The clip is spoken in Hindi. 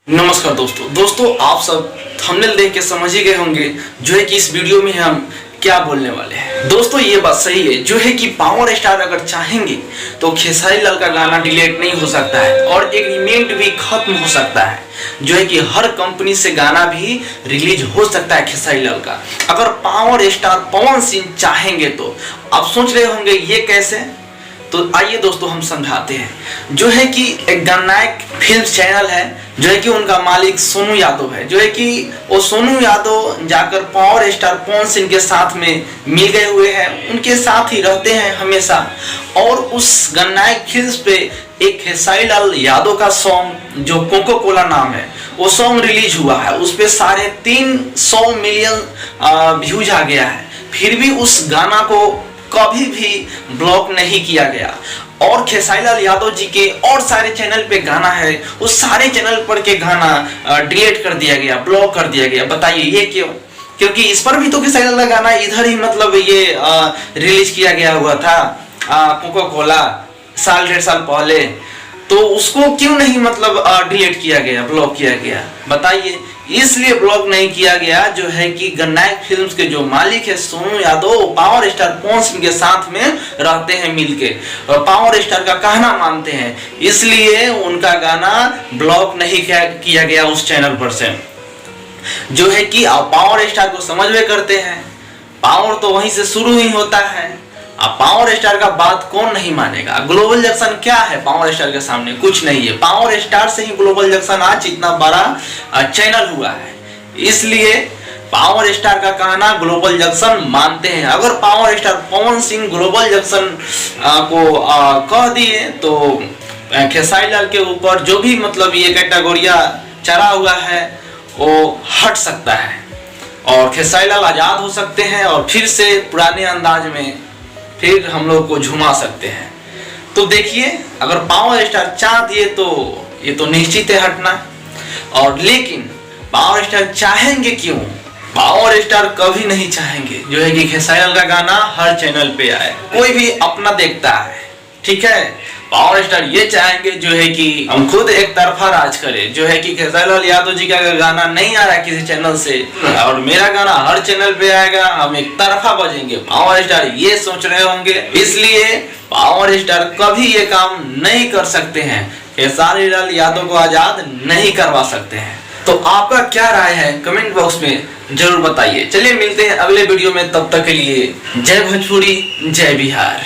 नमस्कार दोस्तों आप सब थंबनेल देख के समझ ही गए होंगे जो है कि इस वीडियो में हम क्या बोलने वाले हैं। दोस्तों ये बात सही है जो है कि पावर स्टार अगर चाहेंगे तो खेसारी लाल का गाना डिलीट नहीं हो सकता है और एग्रीमेंट भी खत्म हो सकता है। जो है कि हर कंपनी से गाना भी रिलीज हो सकता है खेसारी लाल का, अगर पावर स्टार पवन सिंह चाहेंगे तो। आप सोच रहे होंगे ये कैसे, तो आइए दोस्तों हम समझाते हैं। जो है कि एक गणनायक फिल्म चैनल है जो है कि उनका मालिक सोनू यादव है, जो है कि वो सोनू यादव जाकर पावर स्टार पवन सिंह के साथ में मिल गए हुए हैं, उनके साथ ही रहते हैं हमेशा। और उस गणनायक फिल्म पे एक खेसारी लाल यादव का सॉन्ग जो कोको कोला नाम है वो सॉन्ग रिलीज हुआ है, उस पे 350 मिलियन व्यूज आ गया है, फिर भी उस गाना को कभी भी ब्लॉक नहीं किया गया। और खेसारी लाल यादव जी के और सारे चैनल पे गाना है, उस सारे चैनल पर के गाना डिलीट कर दिया गया, ब्लॉक कर दिया गया। बताइए ये क्यों? क्योंकि इस पर भी तो खेसारी लाल का गाना इधर ही मतलब ये रिलीज किया गया हुआ था कोको कोला साल 1.5 साल पहले, तो उसको क्यों नहीं मतलब डिलीट किया गया, ब्लॉक किया गया? बताइए। इसलिए ब्लॉक नहीं किया गया जो है कि गणनायक फिल्म्स के जो मालिक है सोनू यादव पावर स्टार पवन सिंह के साथ में रहते हैं मिलके, पावर स्टार का कहना मानते हैं, इसलिए उनका गाना ब्लॉक नहीं किया गया उस चैनल पर से। जो है कि आप पावर स्टार को समझ में करते हैं, पावर तो वहीं से शुरू ही होता है। अब पावर स्टार का बात कौन नहीं मानेगा? ग्लोबल जंक्शन क्या है पावर स्टार के सामने? कुछ नहीं है। पावर स्टार से ही ग्लोबल जंक्शन आज इतना बड़ा चैनल हुआ है, इसलिए पावर स्टार का कहना ग्लोबल जंक्शन मानते हैं। अगर power star Pawan Singh global junction को कह दिए तो खेसारी लाल के ऊपर जो भी मतलब ये कैटेगोरिया चढ़ा हुआ है वो हट सकता है और खेसारी लाल आजाद हो सकते हैं और फिर से पुराने अंदाज में फिर हम लोग को झुमा सकते हैं। तो देखिए, अगर पावर स्टार चाह दिए तो ये तो निश्चित है हटना, और लेकिन पावर स्टार चाहेंगे क्यों? पावर स्टार कभी नहीं चाहेंगे जो है कि खेसारी लाल का गाना हर चैनल पे आए, कोई भी अपना देखता है, ठीक है। पावर स्टार ये चाहेंगे जो है कि हम खुद एक तरफा राज करें, जो है कि खेसारी लाल यादव जी का गाना नहीं आ रहा है किसी चैनल से और मेरा गाना हर चैनल पे आएगा, हम एक तरफा बजेंगे। पावर स्टार ये सोच रहे होंगे, इसलिए पावर स्टार कभी ये काम नहीं कर सकते हैं, खेसारी लाल यादव को आजाद नहीं करवा सकते हैं। तो आपका क्या राय है कमेंट बॉक्स में जरूर बताइए। चलिए मिलते हैं अगले वीडियो में, तब तक के लिए जय भोजपुरी जय बिहार।